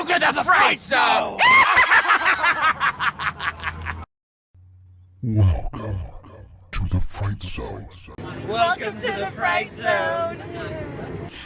Welcome to the Fright Zone! Welcome to the Fright Zone. Welcome to the Fright Zone.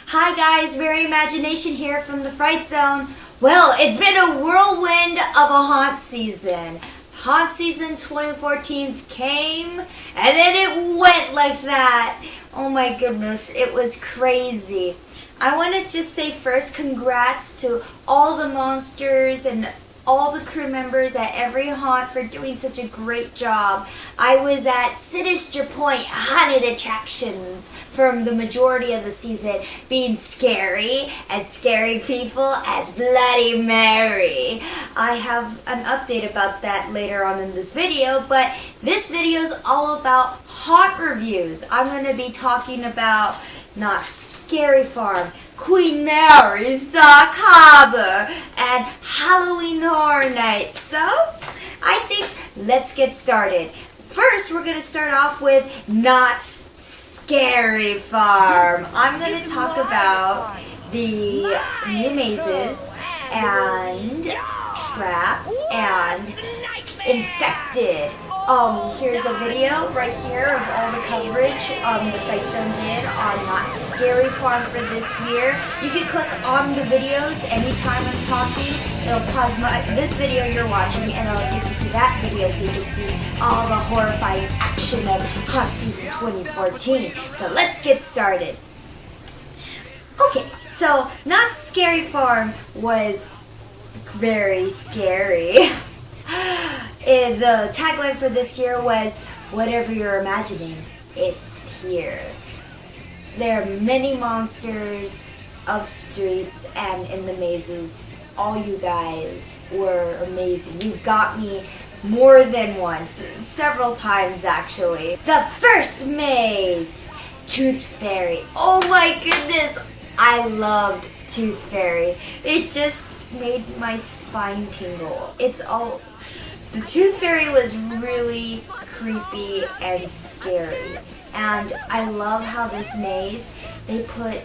Hi guys, Very Imagination here from the Fright Zone. Well, it's been a whirlwind of a haunt season. Haunt season 2014 came and then it went like that. Oh my goodness, it was crazy. I want to just say first congrats to all the monsters and all the crew members at every haunt for doing such a great job. I was at Sinister Pointe haunted attractions from the majority of the season, being scary people as Bloody Mary. I have an update about that later on in this video, but this video is all about haunt reviews. I'm going to be talking about Not Scary Farm, Queen Mary's Dark Harbor, and Halloween Horror Nights. So, I think let's get started. First, we're going to start off with Not Scary Farm. I'm going to talk about the new mazes and Trapped and Infected. Here's a video right here of all the coverage the Fright Zone did on Not Scary Farm for this year. You can click on the videos anytime I'm talking. It'll pause this video you're watching and it'll take you to that video so you can see all the horrifying action of Haunt Season 2014. So let's get started. Okay, so Not Scary Farm was very scary. The tagline for this year was, "Whatever you're imagining, it's here." There are many monsters of streets and in the mazes. All you guys were amazing. You got me more than once, several times actually. The first maze, Tooth Fairy. Oh my goodness, I loved Tooth Fairy. It just made my spine tingle. The Tooth Fairy was really creepy and scary. And I love how this maze, they put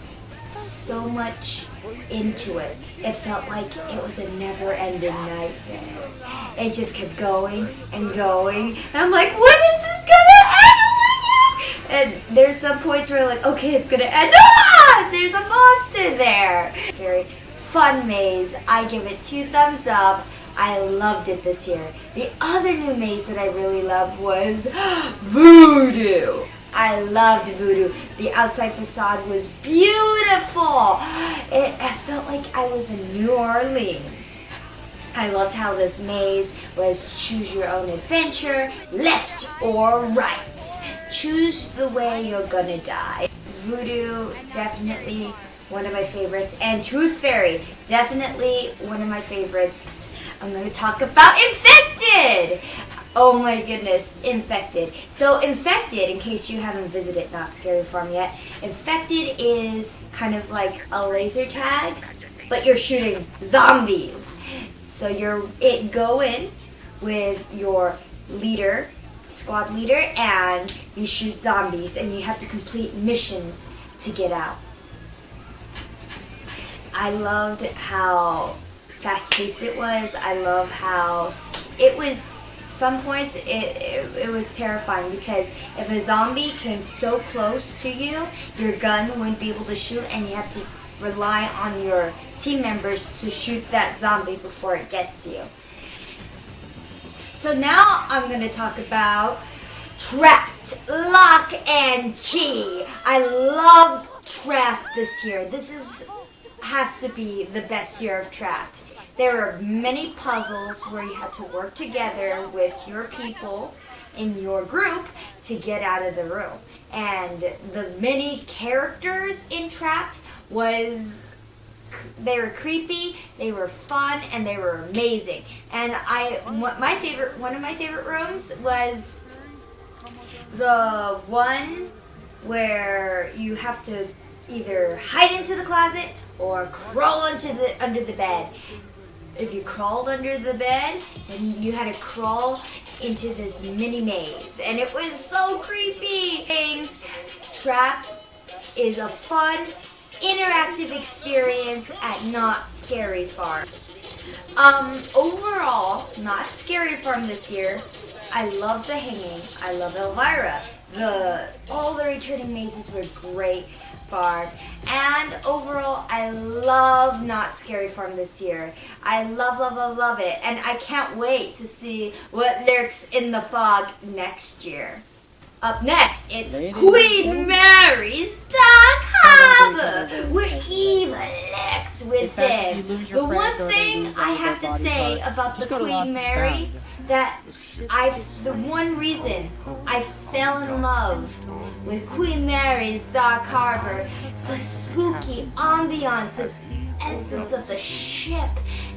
so much into it. It felt like it was a never-ending nightmare. It just kept going and going. And I'm like, when is this gonna end? Oh my God! And there's some points where I'm like, okay, it's gonna end. Ah! There's a monster there. Very fun maze. I give it 2 thumbs up. I loved it this year. The other new maze that I really loved was Voodoo. I loved Voodoo. The outside facade was beautiful. I felt like I was in New Orleans. I loved how this maze was choose your own adventure, left or right. Choose the way you're gonna die. Voodoo, definitely one of my favorites. And Tooth Fairy, definitely one of my favorites. I'm going to talk about Infected! Oh my goodness, Infected. So Infected, in case you haven't visited Not Scary Farm yet, Infected is kind of like a laser tag, but you're shooting zombies. So you go in with your leader, squad leader, and you shoot zombies, and you have to complete missions to get out. I loved how fast-paced it was. I love how it was. Some points it was terrifying because if a zombie came so close to you, your gun wouldn't be able to shoot, and you have to rely on your team members to shoot that zombie before it gets you. So now I'm going to talk about Trapped, Lock and Key. I love Trapped this year. This has to be the best year of Trapped. There were many puzzles where you had to work together with your people in your group to get out of the room. And the many characters in Trapped they were creepy, they were fun, and they were amazing. And one of my favorite rooms was the one where you have to either hide into the closet or crawl under the bed. If you crawled under the bed, then you had to crawl into this mini maze, and it was so creepy. Trapped is a fun, interactive experience at Not Scary Farm. Overall, not Scary Farm this year. I love The Hanging. I love Elvira. All the returning mazes were great farm. And overall, I love Not Scary Farm this year. I love it. And I can't wait to see what lurks in the fog next year. Up next is Queen Mary's Dark Harbor, where evil lurks within. The one thing I have to say about the Queen Mary, the one reason I fell in love with Queen Mary's Dark Harbor, the spooky ambiance, the essence of the ship,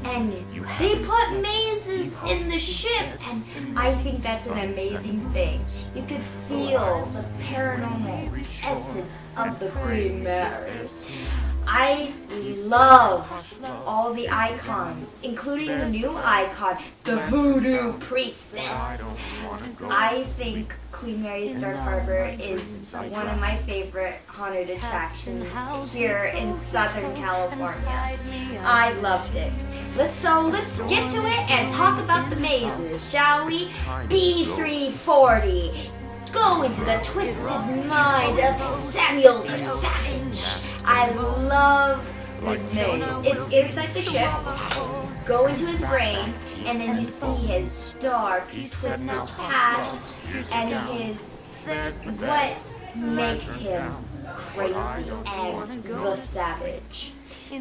and they put mazes in the ship, and I think that's an amazing thing. You could feel the paranormal essence of the Queen Mary. I love all the icons, including the new icon, the Voodoo Priestess. I think Queen Mary's Dark Harbor is one of my favorite haunted attractions here in Southern California. I loved it. Let's get to it and talk about the mazes, shall we? B340. Go into the twisted mind of Samuel the Savage. I love this maze. It's inside the ship. Go into his brain, and then you see his dark, twisted past and what makes him crazy and the savage.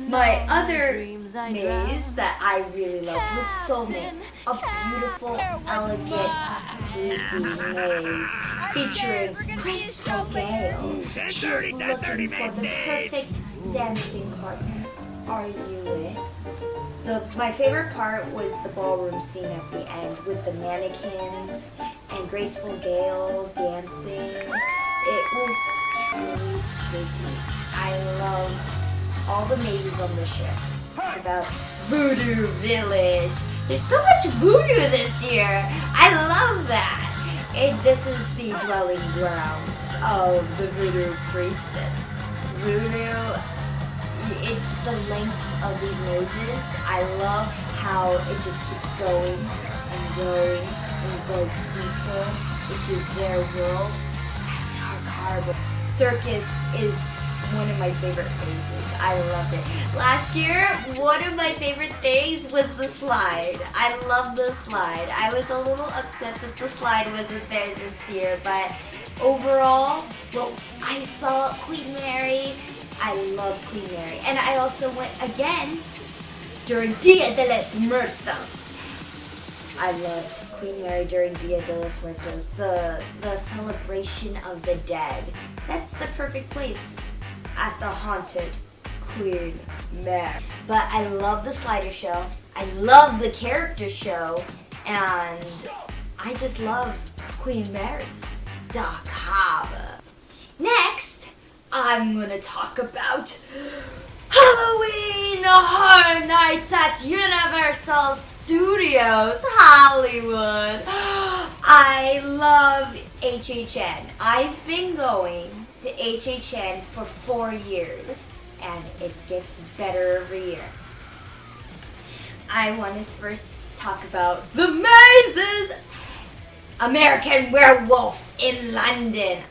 My other maze that I really loved was Soulmate, a beautiful, elegant, creepy maze featuring Crystal Gale. She's looking for the perfect dancing partner. Are you it? My favorite part was the ballroom scene at the end with the mannequins and Graceful Gale dancing. It was truly spooky. I love all the mazes on the ship. About Voodoo Village. There's so much voodoo this year. I love that. This is the dwelling grounds of the Voodoo Priestess. Voodoo, it's the length of these mazes. I love how it just keeps going and going and go deeper into their world at Dark Harbor. Circus is one of my favorite mazes. I loved it. Last year, one of my favorite things was the slide. I love the slide. I was a little upset that the slide wasn't there this year, but overall, well, I saw Queen Mary. I loved Queen Mary. And I also went again during Dia de los Muertos. I loved Queen Mary during Dia de los Muertos, the celebration of the dead. That's the perfect place at the haunted Queen Mary. But I love the slider show. I love the character show. And I just love Queen Mary's Dark Harbor. Next, I'm gonna talk about Halloween Horror Nights at Universal Studios Hollywood. I love HHN. I've been going to HHN for 4 years, and it gets better every year. I want to first talk about the mazes. American Werewolf in London.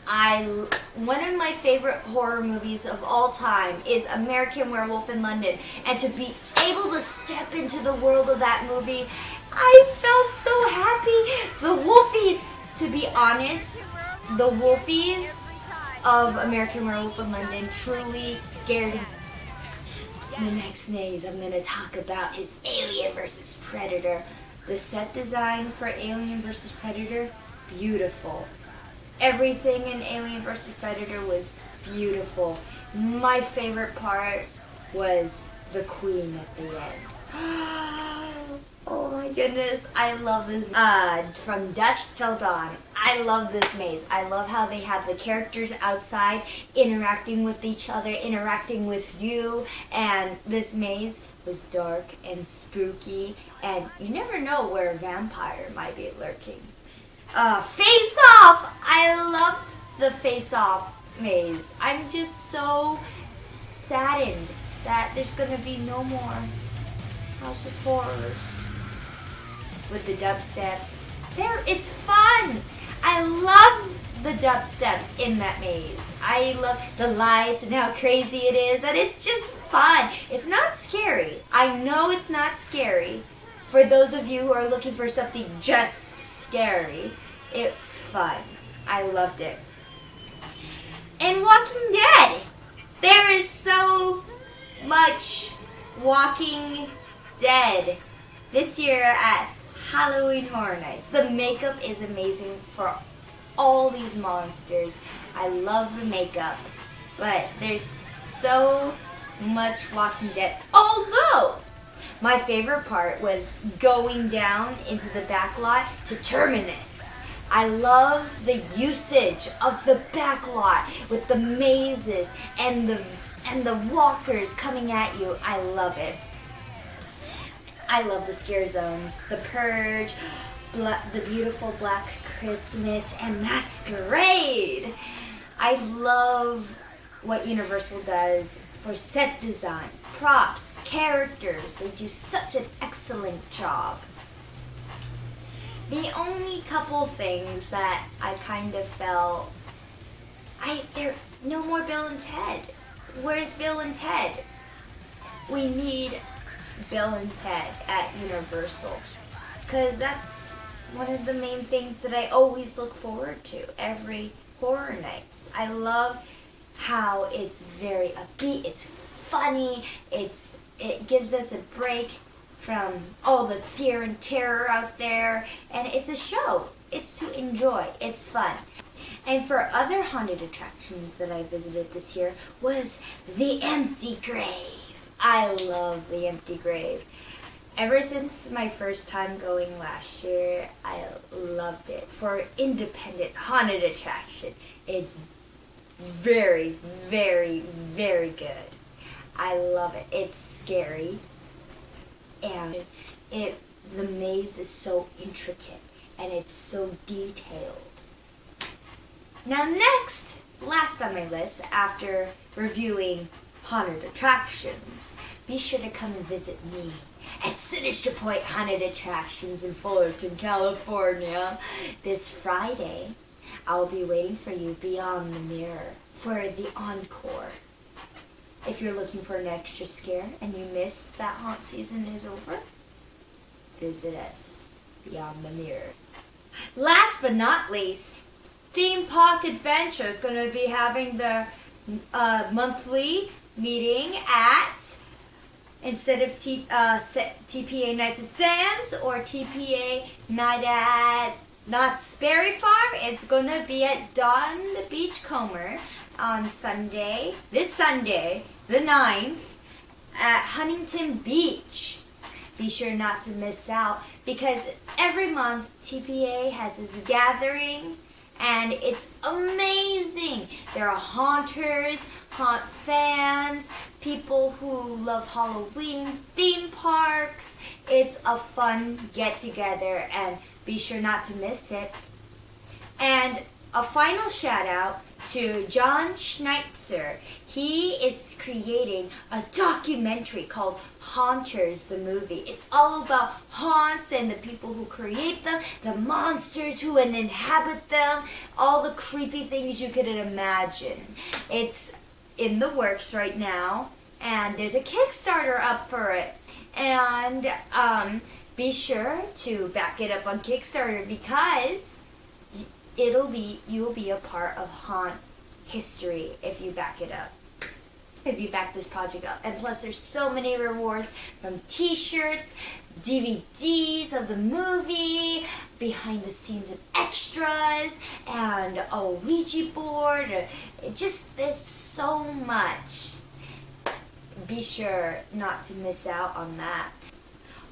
One of my favorite horror movies of all time is American Werewolf in London, and to be able to step into the world of that movie, I felt so happy. The Wolfies, to be honest, the Wolfies of American Werewolf in London truly scared me. The next maze I'm going to talk about is Alien vs. Predator. The set design for Alien vs. Predator, beautiful. Everything in Alien vs. Predator was beautiful. My favorite part was the Queen at the end. Oh my goodness, I love this. From dusk till dawn, I love this maze. I love how they have the characters outside interacting with each other, interacting with you, and this maze was dark and spooky, and you never know where a vampire might be lurking. Face Off! I love the Face Off maze. I'm just so saddened that there's gonna be no more. How House of Horrors with the dubstep. It's fun. I love the dubstep in that maze. I love the lights and how crazy it is, and it's just fun. It's not scary. I know it's not scary. For those of you who are looking for something just scary, it's fun. I loved it. And Walking Dead. There is so much Walking Dead this year at Halloween Horror Nights. The makeup is amazing for all these monsters. I love the makeup, but there's so much Walking Dead. Although, my favorite part was going down into the back lot to Terminus. I love the usage of the back lot with the mazes and the walkers coming at you. I love it. I love the scare zones, the Purge, the beautiful Black Christmas, and Masquerade. I love what Universal does for set design, props, characters. They do such an excellent job. The only couple things that I kind of felt, there no more Bill and Ted. Where's Bill and Ted? We need Bill and Ted at Universal, because that's one of the main things that I always look forward to every Horror Nights. I love how it's very upbeat, it's funny, it gives us a break from all the fear and terror out there, and it's a show. It's to enjoy. It's fun. And for other haunted attractions that I visited this year was the Empty Grave. I love the Empty Grave. Ever since my first time going last year, I loved it. For an independent haunted attraction, it's very, very, very good. I love it. It's scary. And the maze is so intricate and it's so detailed. Now next, last on my list, after reviewing haunted attractions, be sure to come and visit me at Sinister Pointe Haunted Attractions in Fullerton, California. This Friday, I'll be waiting for you beyond the mirror for the encore. If you're looking for an extra scare and you missed that haunt season is over, visit us beyond the mirror. Last but not least, Theme Park Adventure is going to be having their monthly meeting at, instead of TPA Nights at Sam's or TPA Night at Knott's Berry Farm, it's going to be at Dawn the Beachcomber on Sunday, this Sunday, the 9th, at Huntington Beach. Be sure not to miss out, because every month TPA has this gathering, and it's amazing. There are haunters, haunt fans, people who love Halloween theme parks. It's a fun get-together, and be sure not to miss it. And a final shout-out to John Schneitzer. He is creating a documentary called Haunters, the movie. It's all about haunts and the people who create them, the monsters who inhabit them, all the creepy things you could imagine. It's in the works right now, and there's a Kickstarter up for it. And be sure to back it up on Kickstarter, because you'll be a part of haunt history if you back it up. If you back this project up. And plus there's so many rewards, from t-shirts, DVDs of the movie, behind the scenes of extras, and a Ouija board. There's so much. Be sure not to miss out on that.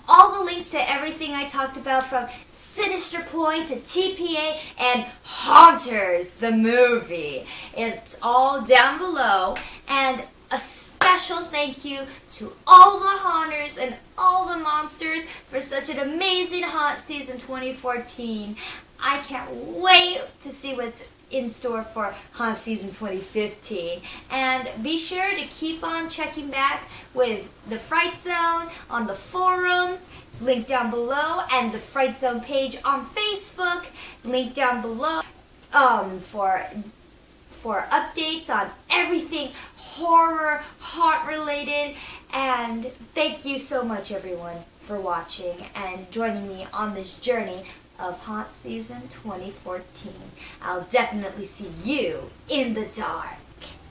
All the links to everything I talked about, from Sinister Pointe to TPA and Haunters, the movie, it's all down below. And a special thank you to all the haunters and all the monsters for such an amazing haunt season 2014. I can't wait to see what's in store for Haunt Season 2015. And be sure to keep on checking back with the Fright Zone on the forums, link down below, and the Fright Zone page on Facebook, link down below, for updates on everything horror, haunt related. And thank you so much, everyone, for watching and joining me on this journey of Haunt Season 2014. I'll definitely see you in the dark.